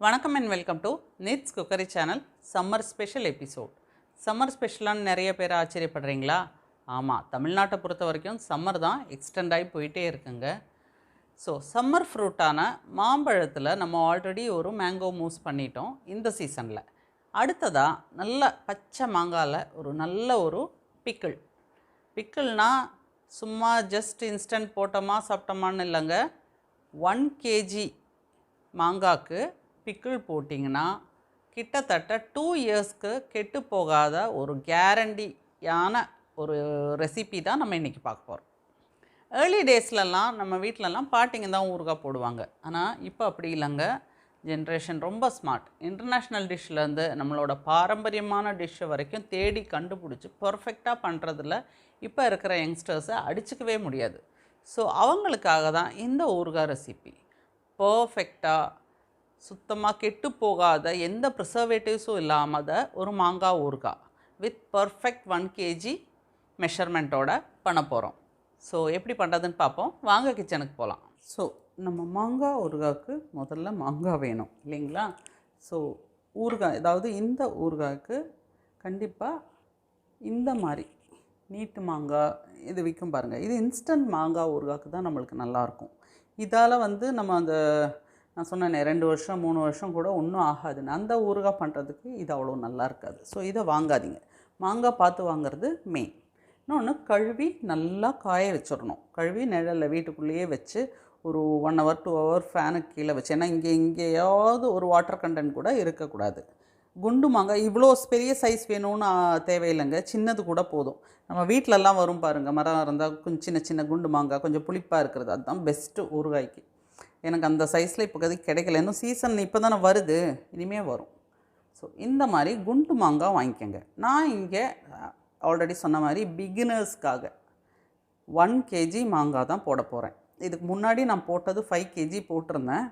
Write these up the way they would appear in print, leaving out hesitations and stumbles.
வணக்கம் and welcome to நிட்ஸ் cookery channel summer special episode. Summer ஸ்பெஷலான்னு நிறைய பேர் ஆச்சரியப்படுறீங்களா? ஆமாம், தமிழ்நாட்டை பொறுத்த வரைக்கும் சம்மர் தான் எக்ஸ்டெண்ட் ஆகி போயிட்டே இருக்குங்க. ஸோ சம்மர் ஃப்ரூட்டான மாம்பழத்தில் நம்ம ஆல்ரெடி ஒரு மேங்கோ மூஸ் பண்ணிட்டோம் இந்த சீசனில். அடுத்ததாக நல்ல பச்சை மாங்காயில் ஒரு நல்ல ஒரு பிக்கிள்னால் சும்மா ஜஸ்ட் இன்ஸ்டன்ட் போட்டோமா சாப்பிட்டோமான்னு இல்லைங்க. 1 kg மாங்காய்க்கு பிக்கிள் போட்டிங்கன்னா கிட்டத்தட்ட 2 இயர்ஸ்க்கு கெட்டு போகாத ஒரு கேரண்டியான ஒரு ரெசிபி தான் நம்ம இன்றைக்கி பார்க்க போகிறோம். ஏர்லி டேஸ்லலாம் நம்ம வீட்டிலலாம் பாட்டிங்க தான் ஊறுகாய் போடுவாங்க. ஆனால் இப்போ அப்படி இல்லைங்க. ஜென்ரேஷன் ரொம்ப ஸ்மார்ட். இன்டர்நேஷ்னல் டிஷ்லேருந்து நம்மளோட பாரம்பரியமான டிஷ்ஷை வரைக்கும் தேடி கண்டுபிடிச்சி பர்ஃபெக்டாக பண்ணுறதில் இப்போ இருக்கிற யங்ஸ்டர்ஸை அடிச்சுக்கவே முடியாது. ஸோ அவங்களுக்காக தான் இந்த ஊறுகாய் ரெசிபி. பர்ஃபெக்டாக சுத்தமாக கெட்டு போகாத எந்த ப்ரிசர்வேட்டிவ்ஸும் இல்லாமல் ஒரு மாங்காய் ஊறுகாய் வித் பர்ஃபெக்ட் 1 kg மெஷர்மெண்ட்டோட பண்ண போகிறோம். ஸோ எப்படி பண்ணுறதுன்னு பார்ப்போம். வாங்க கிச்சனுக்கு போகலாம். ஸோ நம்ம மாங்காய் ஊறுகாய்க்கு முதல்ல மாங்காய் வேணும் இல்லைங்களா? ஸோ ஊறுகாய், அதாவது இந்த ஊறுகாய்க்கு கண்டிப்பாக இந்த மாதிரி நீட்டு மாங்காய் இது விற்கும் பாருங்கள். இது இன்ஸ்டன்ட் மாங்காய் ஊறுகாய்க்கு தான் நம்மளுக்கு நல்லாயிருக்கும். இதால் நம்ம அந்த நான் சொன்னேனே 2 வருஷம் 3 வருஷம் கூட ஒன்றும் ஆகாதுன்னு, அந்த ஊறுகாய் பண்ணுறதுக்கு இது அவ்வளோ நல்லா இருக்காது. ஸோ இதை வாங்காதீங்க. மாங்காய் பார்த்து வாங்கிறது மெயின். இன்னொன்று, கழுவி நல்லா காய வச்சிடணும். கழுவி நிழலில் வீட்டுக்குள்ளேயே வச்சு ஒரு 1 hour 2 hour ஃபேனுக்கு கீழே வச்சு. ஏன்னா இங்கேயாவது ஒரு வாட்டர் கண்டென்ட் கூட இருக்கக்கூடாது. குண்டு மாங்காய் இவ்வளோ பெரிய சைஸ் வேணும்னு தேவையில்லைங்க. சின்னது கூட போதும். நம்ம வீட்டிலலாம் வரும் பாருங்கள், மரம் இருந்தால் கொஞ்சம் சின்ன சின்ன குண்டு மாங்காய் கொஞ்சம் புளிப்பாக இருக்கிறது, அதுதான் பெஸ்ட்டு ஊறுகாய்க்கு. எனக்கு அந்த சைஸில் இப்போதைக்கு கிடைக்கல. இன்னும் சீசன் இப்போ தானே வருது, இனிமேல் வரும். ஸோ இந்த மாதிரி குண்டு மாங்காய் வாங்கிக்கோங்க. நான் இங்கே ஆல்ரெடி சொன்ன மாதிரி பிகினர்ஸ்க்காக 1 kg மாங்காய் தான் போட போகிறேன். இதுக்கு முன்னாடி நான் போட்டது 5 kg போட்டிருந்தேன்.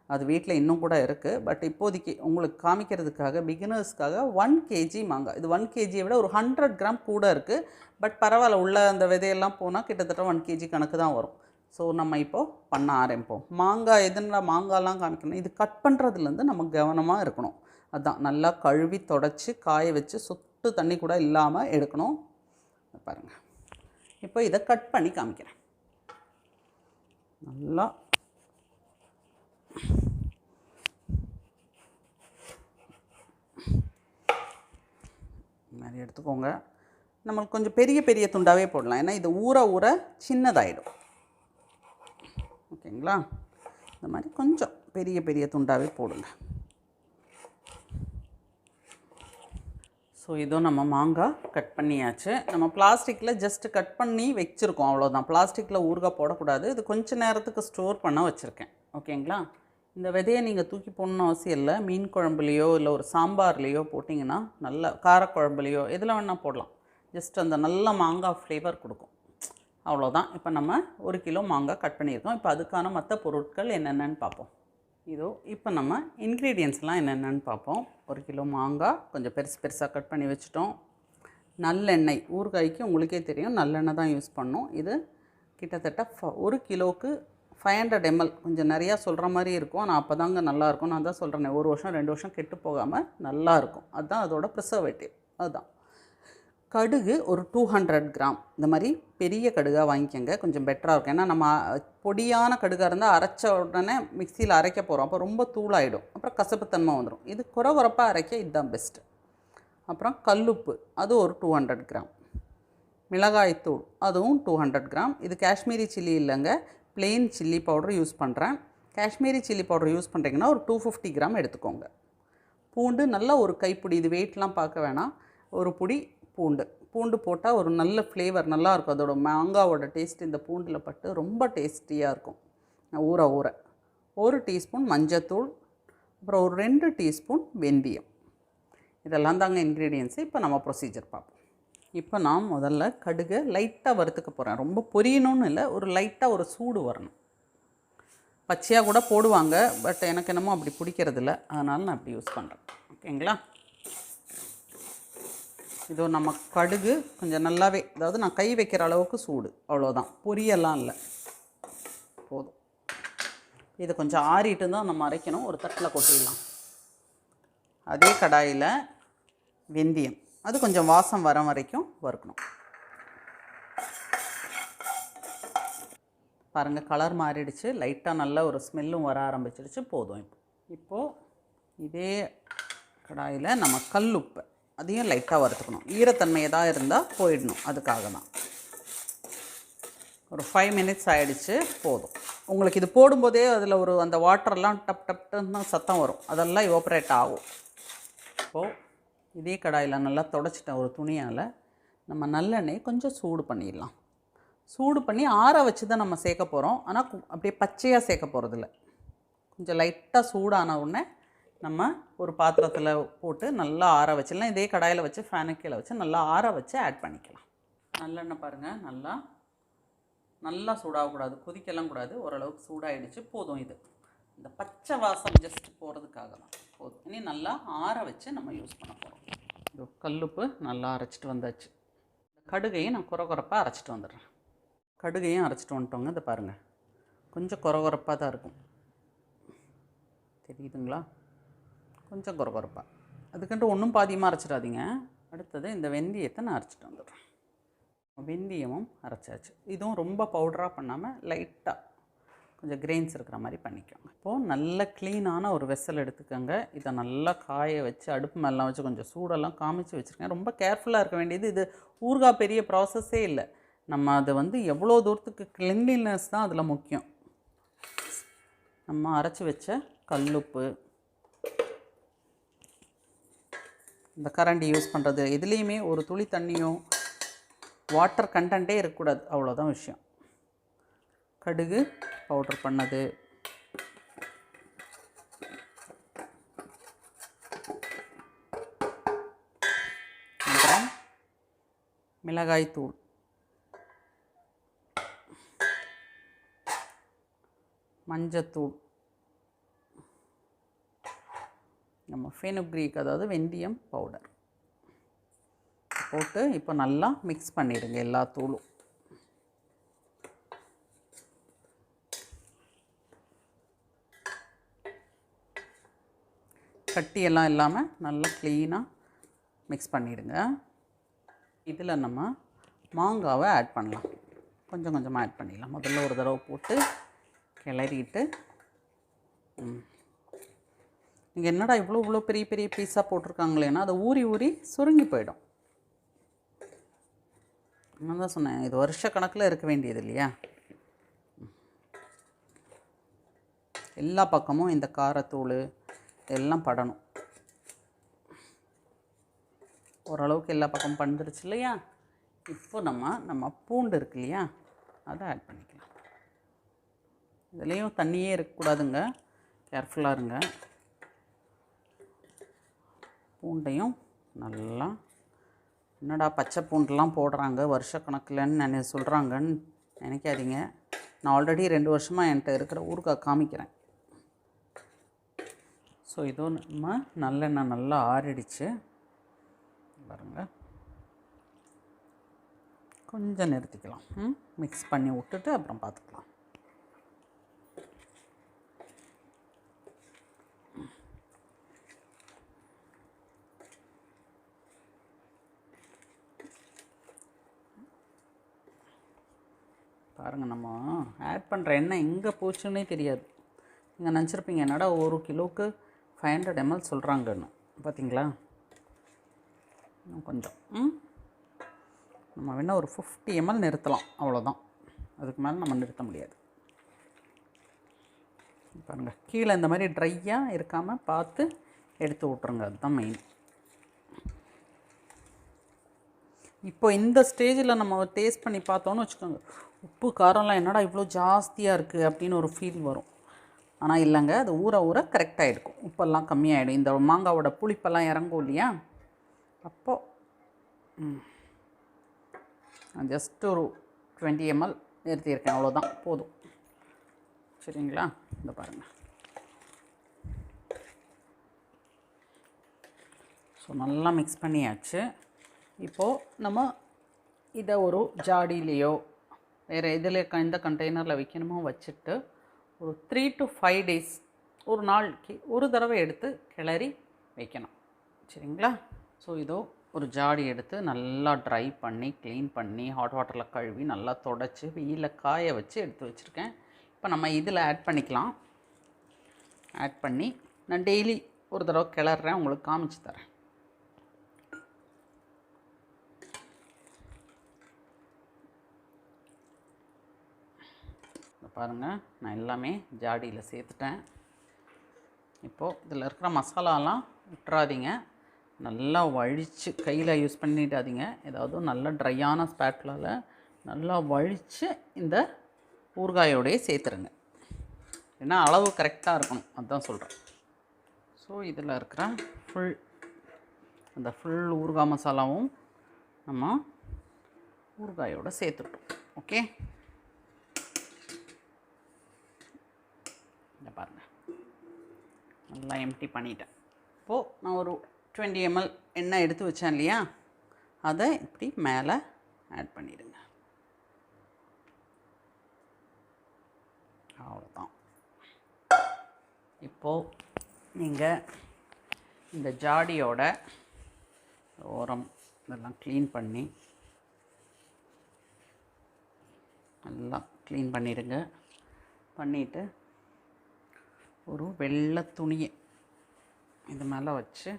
அது வீட்டில் இன்னும் கூட இருக்குது. பட் இப்போதைக்கு உங்களுக்கு காமிக்கிறதுக்காக பிகினர்ஸ்க்காக 1 kg மாங்காய். இது 1 kg விட ஒரு 100 கிராம் கூட இருக்குது. பட் பரவாயில்ல, உள்ள அந்த விதையெல்லாம் போனால் கிட்டத்தட்ட 1 kg கணக்கு தான் வரும். ஸோ நம்ம இப்போது பண்ண ஆரம்பிப்போம். மாங்காய் எதுனா மாங்காய்லாம் காமிக்கணும். இது கட் பண்ணுறதுலேருந்து நம்ம கவனமாக இருக்கணும். அதுதான் நல்லா கழுவி தொடச்சி காய வச்சு சொட்டு தண்ணி கூட இல்லாமல் எடுக்கணும். பாருங்கள், இப்போ இதை கட் பண்ணி காமிக்கிறேன். நல்லா மாதிரி எடுத்துக்கோங்க. நம்மளுக்கு கொஞ்சம் பெரிய பெரிய துண்டாகவே போடலாம். ஏன்னா இது ஊற சின்னதாகிடும். ஓகேங்களா? இந்த மாதிரி கொஞ்சம் பெரிய பெரிய துண்டாகவே போடுங்க. ஸோ இதோ நம்ம மாங்காய் கட் பண்ணியாச்சு. நம்ம பிளாஸ்டிக்கில் ஜஸ்ட்டு கட் பண்ணி வச்சுருக்கோம், அவ்வளோதான். பிளாஸ்டிக்கில் ஊறுகாய் போடக்கூடாது. இது கொஞ்சம் நேரத்துக்கு ஸ்டோர் பண்ண வச்சுருக்கேன். ஓகேங்களா? இந்த விதையை நீங்கள் தூக்கி போடணும்னு அவசியம் இல்லை. மீன் குழம்புலையோ இல்லை ஒரு சாம்பார்லேயோ போட்டிங்கன்னா, நல்ல காரக்குழம்புலையோ எதில் வேணால் போடலாம். ஜஸ்ட் அந்த நல்ல மாங்காய் ஃப்ளேவர் கொடுக்கும், அவ்வளோதான். இப்போ நம்ம 1 கிலோ மாங்காய் கட் பண்ணியிருக்கோம். இப்போ அதுக்கான மற்ற பொருட்கள் என்னென்னு பார்ப்போம். இதோ இப்போ நம்ம இன்க்ரீடியன்ஸ்லாம் என்னென்னு பார்ப்போம். 1 கிலோ மாங்காய் கொஞ்சம் பெருசாக கட் பண்ணி வச்சுட்டோம். நல்லெண்ணெய், ஊறுகாய்க்கு உங்களுக்கே தெரியும் நல்லெண்ணெய் தான் யூஸ் பண்ணோம். இது கிட்டத்தட்ட 1 கிலோவுக்கு 500 ml. கொஞ்சம் நிறையா சொல்கிற மாதிரி இருக்கும். ஆனால் அப்போ தாங்க நல்லாயிருக்கும். நான் தான் சொல்கிறேன், 1 வருஷம் 2 வருஷம் கெட்டு போகாமல் நல்லாயிருக்கும். அதுதான் அதோட ப்ரிசர்வேட்டிவ். அதுதான். கடுகு ஒரு 200 கிராம். இந்த மாதிரி பெரிய கடுகாக வாங்கிக்கோங்க, கொஞ்சம் பெட்டராக இருக்கும். ஏன்னா நம்ம பொடியான கடுகாக இருந்தால் அரைச்ச உடனே மிக்சியில் அரைக்க போகிறோம், அப்போ ரொம்ப தூளாகிடும், அப்புறம் கசப்புத்தன்மை வந்துடும். இது குறவரப்பாக அரைக்க இதுதான் பெஸ்ட்டு. அப்புறம் கல்லுப்பு, அது ஒரு 200 கிராம். மிளகாய்த்தூள், அதுவும் 200 கிராம். இது காஷ்மீரி சில்லி இல்லைங்க, பிளெயின் சில்லி பவுடர் யூஸ் பண்ணுறேன். காஷ்மீரி சில்லி பவுடர் யூஸ் பண்ணுறீங்கன்னா ஒரு 250 கிராம் எடுத்துக்கோங்க. பூண்டு நல்லா ஒரு கைப்பிடி, இது வெயிட்லாம் பார்க்க வேணாம், ஒரு பிடி பூண்டு போட்டால் ஒரு நல்ல ஃப்ளேவர் நல்லாயிருக்கும். அதோட மாங்காவோட டேஸ்ட் இந்த பூண்டில் பட்டு ரொம்ப டேஸ்டியாக இருக்கும். ஊற 1 டீஸ்பூன் மஞ்சத்தூள், அப்புறம் ஒரு 2 டீஸ்பூன் வெந்தயம். இதெல்லாம் தாங்க இன்க்ரீடியன்ஸு. இப்போ நம்ம ப்ரொசீஜர் பார்ப்போம். இப்போ நான் முதல்ல கடுகை லைட்டாக வறுத்துக்க போகிறேன். ரொம்ப பொரியணும்னு இல்லை, ஒரு லைட்டாக ஒரு சூடு வரணும். பச்சையாக கூட போடுவாங்க, பட் எனக்கு என்னமோ அப்படி பிடிக்கிறதில்ல, அதனால் நான் அப்படி யூஸ் பண்ணுறேன். ஓகேங்களா? இதோ நம்ம கடுகு கொஞ்சம் நல்லாவே, அதாவது நான் கை வைக்கிற அளவுக்கு சூடு, அவ்வளோதான். பொரியெல்லாம் இல்லை, போதும். இதை கொஞ்சம் ஆறிட்டு தான் நம்ம அரைக்கணும். ஒரு தட்டில் கொட்டிடலாம். அதே கடாயில் வெந்தயம், அது கொஞ்சம் வாசம் வர வரைக்கும் வறுக்கணும். பாருங்கள், கலர் மாறிடுச்சு, லைட்டாக நல்ல ஒரு ஸ்மெல்லும் வர ஆரம்பிச்சிடுச்சு. போதும். இப்போது இதே கடாயில் நம்ம கல்லுப்பு அதையும் லைட்டாக வறுத்துக்கணும். ஈரத்தன்மை எதாவது இருந்தால் போயிடணும், அதுக்காக தான். ஒரு 5 மினிட்ஸ் ஆகிடுச்சு. போதும். உங்களுக்கு இது போடும்போதே அதில் ஒரு அந்த வாட்டர்லாம் டப் டப்னு சத்தம் வரும், அதெல்லாம் எவாப்ரேட் ஆகும். இப்போது இதே கடாயில் நல்லா தொடச்சிட்டேன் ஒரு துணியால். நம்ம நல்லெண்ணெய் கொஞ்சம் சூடு பண்ணிடலாம். சூடு பண்ணி ஆற வச்சு தான் நம்ம சேர்க்க போகிறோம். ஆனால் அப்படியே பச்சையாக சேர்க்க போகிறதில்ல. கொஞ்சம் லைட்டாக சூடான உடனே நம்ம ஒரு பாத்திரத்தில் போட்டு நல்லா ஆற வச்சிடலாம். இதே கடாயில் வச்சு ஃபேனுக்கு கீழே வச்சு நல்லா ஆற வச்சு ஆட் பண்ணிக்கலாம். நல்லெண்ணெய் பாருங்கள், நல்லா சூடாகக்கூடாது, கொதிக்கலாம் கூடாது. ஓரளவுக்கு சூடாகிடுச்சு. போதும். இது இந்த பச்சை வாசம் ஜஸ்ட் போகிறதுக்காக தான். போதும். இனி நல்லா ஆற வச்சு நம்ம யூஸ் பண்ண போகிறோம். இது கல்லுப்பு நல்லா அரைச்சிட்டு வந்தாச்சு. கடுகையும் நான் குறப்பாக அரைச்சிட்டு வந்துடுறேன். கடுகையும் அரைச்சிட்டு வந்துட்டோங்க. இதை பாருங்கள், கொஞ்சம் குறப்பாக தான் இருக்கும், தெரியுதுங்களா? கொஞ்சம் குறப்பாக. அதுக்கிட்ட ஒன்றும் பாதியமாக அரைச்சிடாதீங்க. அடுத்தது இந்த வெந்தயத்தை நான் அரைச்சிட்டு வந்துடுறேன். வெந்தயமும் அரைச்சாச்சு. இதுவும் ரொம்ப பவுடராக பண்ணாமல் லைட்டாக கொஞ்சம் கிரெயின்ஸ் இருக்கிற மாதிரி பண்ணிக்கோங்க. இப்போது நல்ல க்ளீனான ஒரு வெசல் எடுத்துக்கோங்க. இதை நல்லா காய வச்சு அடுப்பு மேலாம் வச்சு கொஞ்சம் சூடெல்லாம் காமிச்சு வச்சுருக்கேன். ரொம்ப கேர்ஃபுல்லாக இருக்க வேண்டியது. இது ஊறுகாய் பெரிய ப்ராசஸே இல்லை. நம்ம அதை எவ்வளோ தூரத்துக்கு கிளென்லினஸ் தான் அதில் முக்கியம். நம்ம அரைச்சி வச்ச கல்லுப்பு, இந்த கரண்டி யூஸ் பண்ணுறது, எதுலேயுமே ஒரு துளி தண்ணியோ வாட்டர் கண்டென்ட்டே இருக்கக்கூடாது, அவ்வளோதான் விஷயம். கடுகு பவுடர் பண்ணது, அப்புறம் மிளகாய்த்தூள், மஞ்சத்தூள், நம்ம ஃபெனுக்ரீக் அதாவது வெந்தயம் பவுடர் போட்டு இப்போ நல்லா மிக்ஸ் பண்ணிடுங்க எல்லா தூளும். கட்டியெல்லாம் இல்லாமல் நல்லா க்ளீனாக மிக்ஸ் பண்ணிவிடுங்க. இதில் நம்ம மாங்காவை ஆட் பண்ணலாம். கொஞ்சம் கொஞ்சமாக ஆட் பண்ணிடலாம். முதல்ல ஒரு தடவை போட்டு கிளறிட்டு, நீங்கள் என்னடா இவ்வளோ பெரிய பெரிய பீஸாக போட்டிருக்காங்களேன்னா அதை ஊறி சுருங்கி போயிடும். நான் தான் சொன்னேன், இது வருஷ கணக்கில் இருக்க வேண்டியது இல்லையா? எல்லா பக்கமும் இந்த காரத்தூள் எல்லாம் படணும். ஓரளவுக்கு எல்லா பக்கமும் பண்டுருச்சு இல்லையா? இப்போ நம்ம பூண்டு இருக்கு இல்லையா, அதை ஆட் பண்ணிக்கலாம். இதுலேயும் தண்ணியே இருக்கக்கூடாதுங்க, கேர்ஃபுல்லாக இருங்க. பூண்டையும் நல்லா, என்னடா பச்சை பூண்டெலாம் போடுறாங்க வருஷக்கணக்கில்னு சொல்கிறாங்கன்னு நினைக்காதீங்க. நான் ஆல்ரெடி 2 வருஷமாக என்கிட்ட இருக்கிற ஊறுகாய் காமிக்கிறேன். ஸோ இதுவும் நம்ம நல்லெண்ணெய் நல்லா ஆறிடுச்சு பாருங்கள். கொஞ்சம் நிறுத்திக்கலாம், மிக்ஸ் பண்ணி விட்டுட்டு அப்புறம் பார்த்துக்கலாம். பாருங்கள், நம்ம ஆட் பண்ணுற எண்ணெய் எங்கே போச்சுன்னே தெரியாது. நீங்கள் நினச்சிருப்பீங்க என்னடா 1 கிலோவுக்கு 500 ml சொல்கிறாங்கன்னு. பார்த்தீங்களா? இன்னும் கொஞ்சம் நம்ம வேணால் ஒரு 50 ml நிறுத்தலாம், அவ்வளோதான். அதுக்கு மேலே நம்ம நிறுத்த முடியாது. பாருங்கள், கீழே இந்த மாதிரி ட்ரையாக இருக்காமல் பார்த்து எடுத்து விட்ருங்க, அதுதான் மெயின். இப்போ இந்த ஸ்டேஜில் நம்ம டேஸ்ட் பண்ணி பார்த்தோன்னு வச்சுக்கோங்க, உப்பு காரம்லாம் என்னடா இவ்வளோ ஜாஸ்தியாக இருக்குது அப்படின்னு ஒரு ஃபீல் வரும். ஆனால் இல்லைங்க, அது ஊற கரெக்டாக இருக்கும். உப்பெல்லாம் கம்மியாகிடும். இந்த மாங்காவோட புளிப்பெல்லாம் இறங்கும் இல்லையா, அப்போது ஜஸ்ட் ஒரு 20 ml நிறுத்தியிருக்கேன், அவ்வளோதான், போதும். சரிங்களா? இந்த பாருங்கள். ஸோ நல்லா மிக்ஸ் பண்ணியாச்சு. இப்போது நம்ம இதை ஒரு ஜாடியிலையோ வேறு இதில் எந்த கண்டெய்னரில் வைக்கணுமோ வச்சுட்டு ஒரு 3 to 5 days, ஒரு நாளைக்கு ஒரு தடவை எடுத்து கிளறி வைக்கணும். சரிங்களா? ஸோ இதோ ஒரு ஜாடி எடுத்து நல்லா ட்ரை பண்ணி க்ளீன் பண்ணி ஹாட் வாட்டரில் கழுவி நல்லா தொடச்சி வெயிலில் காய வச்சு எடுத்து வச்சுருக்கேன். இப்போ நம்ம இதில் ஆட் பண்ணிக்கலாம். ஆட் பண்ணி நான் டெய்லி ஒரு தடவை கிளறேன், உங்களுக்கு காமிச்சு தரேன். பாருங்கள், நான் எல்லாமே ஜாடியில் சேர்த்துட்டேன். இப்போது இதில் இருக்கிற மசாலாலாம் விட்டுறாதீங்க, நல்லா வழித்து கையில் யூஸ் பண்ணிடாதீங்க. ஏதாவது நல்ல ட்ரையான ஸ்பேட்லால் நல்லா வழித்து இந்த ஊறுகாயோடையே சேர்த்துருங்க. ஏன்னா அளவு கரெக்டாக இருக்கணும், அதுதான் சொல்கிறேன். ஸோ இதில் இருக்கிற அந்த ஃபுல் ஊறுகாய் மசாலாவும் நம்ம ஊறுகாயோடு சேர்த்துட்டோம். ஓகே, இதை பாருங்கள், நல்லா எம்டி பண்ணிட்டேன். இப்போது நான் ஒரு 20 ml எண்ணெய் எடுத்து வச்சேன் இல்லையா, அதை இப்படி மேலே ஆட் பண்ணிடுங்க. அவ்வளோதான். இப்போது நீங்கள் இந்த ஜாடியோட ஓரம் இதெல்லாம் க்ளீன் பண்ணி நல்லா க்ளீன் பண்ணிடுங்க. பண்ணிவிட்டு ஒரு வெள்ளை துணியை இது மேலே வச்சு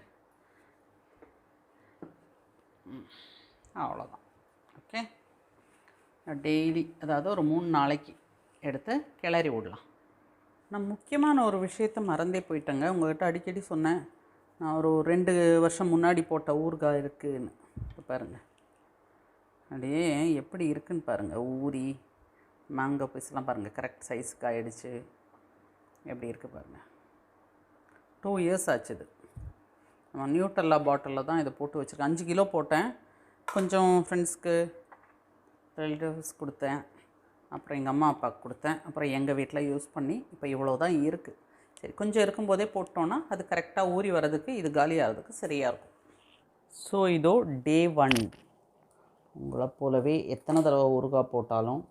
அவ்வளோதான். ஓகே, டெய்லி அதாவது ஒரு 3 நாளைக்கு எடுத்து கிளறி விடலாம். நான் முக்கியமான ஒரு விஷயத்தை மறந்தே போயிட்டேங்க. உங்கள்கிட்ட அடிக்கடி சொன்னேன், நான் ஒரு 2 வருஷம் முன்னாடி போட்ட ஊறுகாய் இருக்குதுன்னு. இப்போ பாருங்கள், அப்படியே எப்படி இருக்குதுன்னு பாருங்கள். ஊறி மேங்கோ பீஸ்லாம் பாருங்கள், கரெக்ட் சைஸுக்கு ஆகிடுச்சு. எப்படி இருக்குது பாருங்கள். 2 years ஆச்சு. இது நம்ம நியூட்ரல்லா பாட்டிலில் தான் இதை போட்டு வச்சுருக்கேன். 5 கிலோ போட்டேன். கொஞ்சம் ஃப்ரெண்ட்ஸ்க்கு, ரிலேட்டிவ்ஸ் கொடுத்தேன், அப்புறம் எங்கள் அம்மா அப்பாவுக்கு கொடுத்தேன், அப்புறம் எங்கள் வீட்டில் யூஸ் பண்ணி இப்போ இவ்வளோ தான் இருக்குது. சரி, கொஞ்சம் இருக்கும்போதே போட்டோன்னா அது கரெக்டாக ஊறி வர்றதுக்கு, இது காலியாகிறதுக்கு சரியாக இருக்கும். ஸோ இதோ டே 1. உங்களை போலவே எத்தனை தடவை ஊறுகாய் போட்டாலும்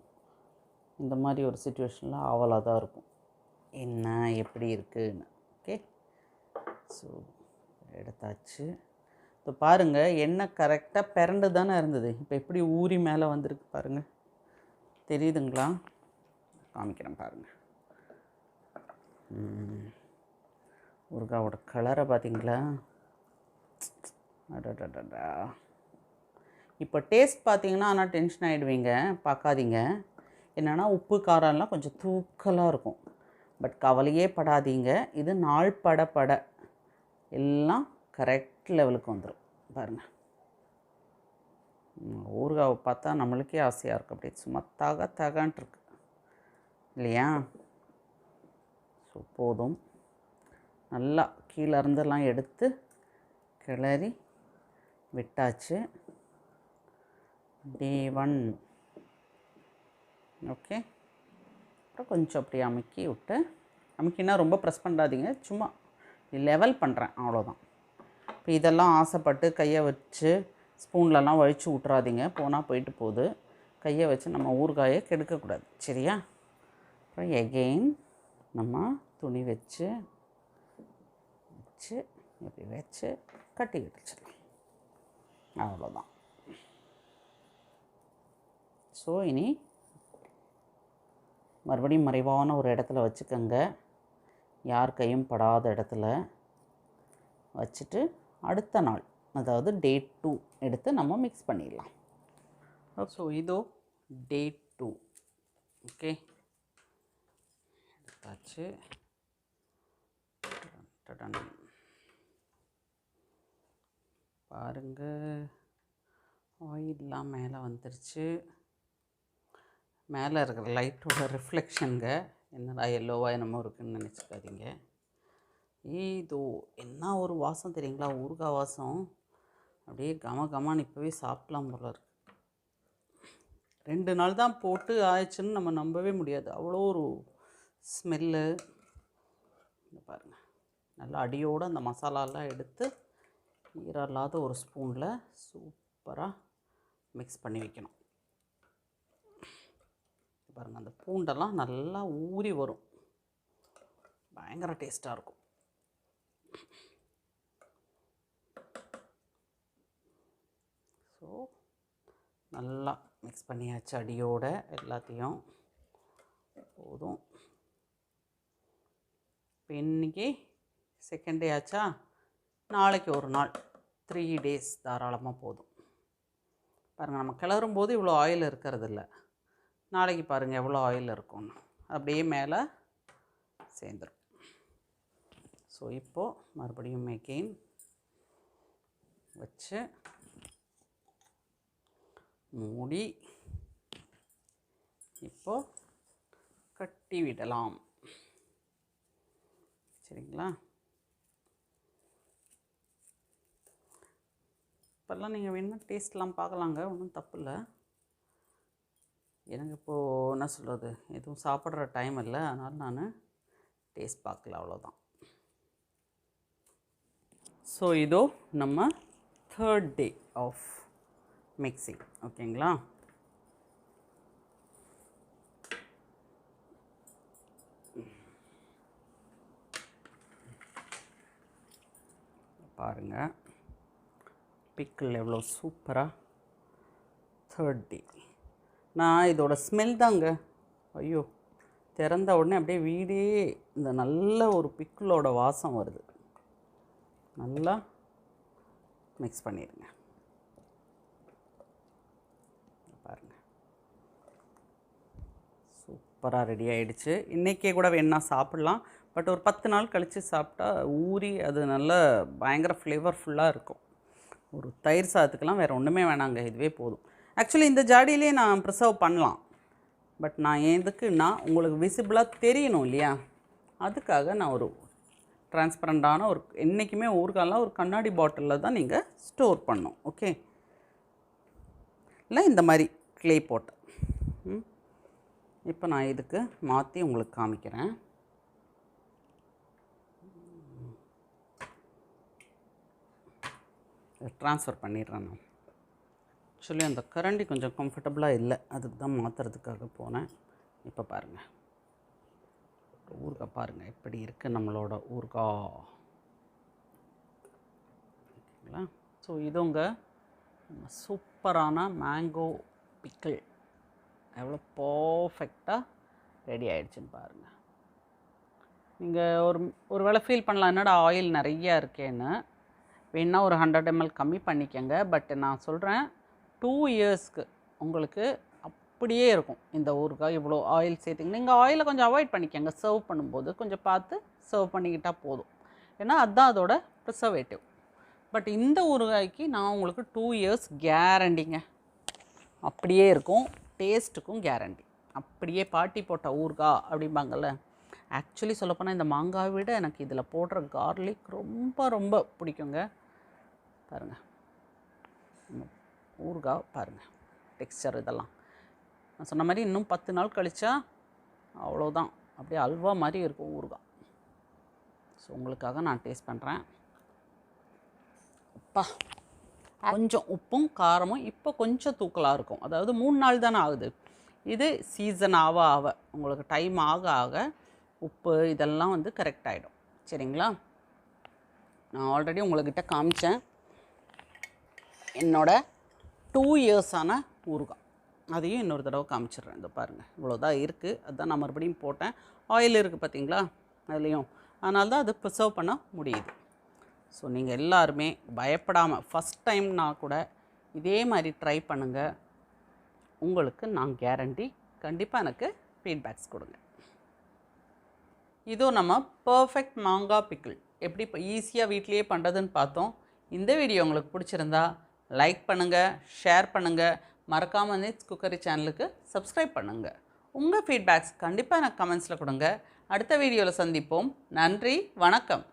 இந்த மாதிரி ஒரு சிச்சுவேஷனில் ஆவலாக தான் இருக்கும், என்ன எப்படி இருக்குதுன்னு. ஓகே, ஸோ எடுத்தாச்சு. இப்போ பாருங்கள், எண்ணெய் கரெக்டாக பிறண்டு தானே இருந்தது, இப்போ எப்படி ஊறி மேலே வந்திருக்கு பாருங்கள். தெரியுதுங்களா? காமிக்கிறேன் பாருங்கள். ஊறுகாவோட கலரை பார்த்தீங்களா? அடடடா. இப்போ டேஸ்ட் பார்த்தீங்கன்னா, ஆனால் டென்ஷன் ஆகிடுவீங்க, பார்க்காதீங்க. என்னென்னா உப்பு காரம்லாம் கொஞ்சம் தூக்கலாக இருக்கும். பட் கவலையே படாதீங்க, இது நாள் பட எல்லாம் கரெக்ட் லெவலுக்கு வந்துடும். பாருங்கள், ஊறுகாவை பார்த்தா நம்மளுக்கே ஆசையாக இருக்கும், அப்படியே சும்மா தகான்ட்டு இருக்கு இல்லையா? ஸோ போதும், நல்லா கீழே இருந்தெல்லாம் எடுத்து கிளறி விட்டாச்சு. டே 1. ஓகே, அப்புறம் கொஞ்சம் அப்படி அமுக்கி விட்டு, அமுக்கினா ரொம்ப ப்ரெஸ் பண்ணாதீங்க, சும்மா லெவல் பண்ணுறேன், அவ்வளோதான். இப்போ இதெல்லாம் ஆசைப்பட்டு கையை வச்சு ஸ்பூன்லலாம் வழித்து விட்றாதீங்க, போனால் போயிட்டு போகுது. கையை வச்சு நம்ம ஊறுகாயை கெடுக்கக்கூடாது, சரியா? அப்புறம் எகெயின் நம்ம துணி வச்சு இப்படி வச்சு கட்டி வச்சிடலாம், அவ்வளோதான். ஸோ இனி மறுபடியும் மறைவான ஒரு இடத்துல வச்சுக்கோங்க, யார் கையும் படாத இடத்துல வச்சுட்டு அடுத்த நாள், அதாவது டே 2 எடுத்து நம்ம மிக்ஸ் பண்ணிடலாம். ஸோ இதோ டே 2. ஓகே, எடுத்தாச்சு. பாருங்கள், ஆயிலெலாம் மேலே வந்துருச்சு. மேலே இருக்கிற லைட்டோட ரிஃப்ளெக்ஷனுங்க, என்னடா எல்லோவா என்னமோ இருக்குதுன்னு நினச்சிக்காதீங்க. இதோ என்ன ஒரு வாசம் தெரியுங்களா, ஊறுகாய் வாசம். அப்படியே கமன்னு இப்போவே சாப்பிட்லாம் போல இருக்கு. 2 நாள் தான் போட்டு ஆயிடுச்சுன்னு நம்ம நம்பவே முடியாது, அவ்வளோ ஒரு ஸ்மெல்லு. பாருங்கள், நல்லா அடியோடு அந்த மசாலாலாம் எடுத்து ஈரம் இல்லாத ஒரு ஸ்பூனில் சூப்பராக மிக்ஸ் பண்ணி வைக்கணும். பாருங்கள், அந்த பூண்டெல்லாம் நல்லா ஊறி வரும், பயங்கர டேஸ்ட்டாக இருக்கும். நல்லா மிக்ஸ் பண்ணியாச்சு அடியோட எல்லாத்தையும். போதும். இப்போ இன்றைக்கி செகண்ட் டே ஆச்சா, நாளைக்கு ஒரு நாள் 3 days தாராளமாக போதும். பாருங்கள், நம்ம கிளறும் போது இவ்வளோ ஆயில் இருக்கிறதில்ல. நாளைக்கு பாருங்கள் எவ்வளோ ஆயில் இருக்கும்னு அப்படியே மேலே சேர்ந்துடும். ஸோ இப்போது மறுபடியும் அகெயின் வச்சு மூடி இப்போது கட்டி விடலாம். சரிங்களா? இப்போல்லாம் நீங்கள் வேணும்னா டேஸ்ட்லாம் பார்க்கலாங்க, ஒன்றும் தப்பு இல்லை. எனக்கு இப்போது என்ன சொல்கிறது, எதுவும் சாப்பிட்ற டைம் இல்லை, அதனால் நான் டேஸ்ட் பார்க்கல, அவ்வளோதான். ஸோ இதோ நம்ம 3rd day ஆஃப் மிக்சிங். ஓகேங்களா? பாருங்கள் பிக்கிள் எவ்வளோ சூப்பராக. 3rd day. நான் இதோட ஸ்மெல் தாங்க, ஐயோ, திறந்த உடனே அப்படியே வீடே இந்த நல்ல ஒரு பிக்கிளோட வாசம் வருது. நல்லா மிக்ஸ் பண்ணிடுங்க. பாருங்கள் சூப்பராக ரெடி ஆகிடுச்சு. இன்றைக்கே கூட வேணா சாப்பிட்லாம், பட் ஒரு 10 நாள் கழித்து சாப்பிட்டா ஊறி அது நல்ல பயங்கர ஃப்ளேவர்ஃபுல்லாக இருக்கும். ஒரு தயிர் சாதத்துக்கெலாம் வேறு ஒன்றுமே வேணாங்க, இதுவே போதும். ஆக்சுவலி இந்த ஜாடியிலே நான் ப்ரிசர்வ் பண்ணலாம், பட் நான் எதுக்குன்னா உங்களுக்கு விசிபிளாக தெரியணும் இல்லையா, அதுக்காக நான் ஒரு டிரான்ஸ்பரண்டான ஒரு, என்றைக்குமே ஊறுகாயெலாம் ஒரு கண்ணாடி பாட்டிலில் தான் நீங்கள் ஸ்டோர் பண்ணணும். ஓகே, இல்லை இந்த மாதிரி க்ளே போட்டு. இப்போ நான் இதுக்கு மாற்றி உங்களுக்கு காமிக்கிறேன். ட்ரான்ஸ்ஃபர் பண்ணிடுறேன் நான். ஆக்சுவலி அந்த கரண்டி கொஞ்சம் கம்ஃபர்டபுளாக இல்லை, அதுக்கு தான் மாற்றுறதுக்காக போனேன். இப்போ பாருங்கள் ஊறுகாய் பாருங்கள் எப்படி இருக்குது நம்மளோட ஊறுகாய். ஓகேங்களா? ஸோ இதுங்க சூப்பரான மேங்கோ பிக்கிள் எவ்வளோ பர்ஃபெக்டாக ரெடி ஆகிடுச்சின்னு பாருங்கள். நீங்கள் ஒரு வேளை ஃபீல் பண்ணலாம், என்னடா ஆயில் நிறையா இருக்கேன்னு. வேணால் ஒரு 100 ml கம்மி பண்ணிக்கங்க. பட் நான் சொல்கிறேன் 2 yearsக்கு உங்களுக்கு அப்படியே இருக்கும் இந்த ஊறுகாய். இவ்வளோ ஆயில் சேர்த்திங்க, நீங்கள் ஆயிலை கொஞ்சம் அவாய்ட் பண்ணிக்கங்க. சர்வ் பண்ணும்போது கொஞ்சம் பார்த்து சர்வ் பண்ணிக்கிட்டால் போதும், ஏன்னா அதுதான் அதோட ப்ரிசர்வேட்டிவ். பட் இந்த ஊறுகாய்க்கு நான் உங்களுக்கு 2 years கேரண்டிங்க. அப்படியே இருக்கும், டேஸ்ட்டுக்கும் கேரண்டி. அப்படியே பாட்டி போட்ட ஊறுகாய் அப்படிம்பாங்கள்ல. ஆக்சுவலி சொல்லப்போனால் இந்த மாங்காய் விட எனக்கு இதில் போடுற கார்லிக் ரொம்ப ரொம்ப பிடிக்குங்க. பாருங்கள் ஊறுகாய் பாருங்கள், டெக்ஸ்சர் இதெல்லாம் நான் சொன்ன மாதிரி இன்னும் 10 நாள் கழிச்சா அவ்வளோதான், அப்படியே அல்வா மாதிரி இருக்கும் ஊறுகாய். ஸோ உங்களுக்காக நான் டேஸ்ட் பண்ணுறேன். அப்பா, கொஞ்சம் உப்பும் காரமும் இப்போ கொஞ்சம் தூக்கலாக இருக்கும். அதாவது 3 நாள் தானே ஆகுது, இது சீசன் ஆக உங்களுக்கு டைம் ஆக உப்பு இதெல்லாம் வந்து கரெக்ட் ஆகிடும். சரிங்களா? நான் ஆல்ரெடி உங்கள்கிட்ட காமிச்சேன் என்னோட 2 yearsஆன ஊறுகாய், அதையும் இன்னொரு தடவை காமிச்சிடுறேன். இந்த பாருங்கள் இவ்வளோதான் இருக்குது, அதுதான் நான் மறுபடியும் போட்டேன். ஆயில் இருக்குது பார்த்தீங்களா அதுலேயும், அதனால தான் அது ப்ரிசர்வ் பண்ண முடியுது. ஸோ நீங்கள் எல்லாருமே பயப்படாமல் ஃபஸ்ட் டைம்னா கூட இதே மாதிரி ட்ரை பண்ணுங்கள். உங்களுக்கு நான் கேரண்டி, கண்டிப்பாக எனக்கு ஃபீட்பேக்ஸ் கொடுங்க. இதோ நம்ம பர்ஃபெக்ட் மாங்காய் பிக்கிள் எப்படி இப்போ ஈஸியாக வீட்லேயே பண்ணுறதுன்னு பார்த்தோம். இந்த வீடியோ உங்களுக்கு பிடிச்சிருந்தா லைக் பண்ணுங்கள், ஷேர் பண்ணுங்கள், மறக்காமல் நிட்ஸ் குக்கரி சேனலுக்கு சப்ஸ்கிரைப் பண்ணுங்கள். உங்கள் ஃபீட்பேக்ஸ் கண்டிப்பாக எனக்கு கமெண்ட்ஸில் கொடுங்க. அடுத்த வீடியோவில் சந்திப்போம். நன்றி, வணக்கம்.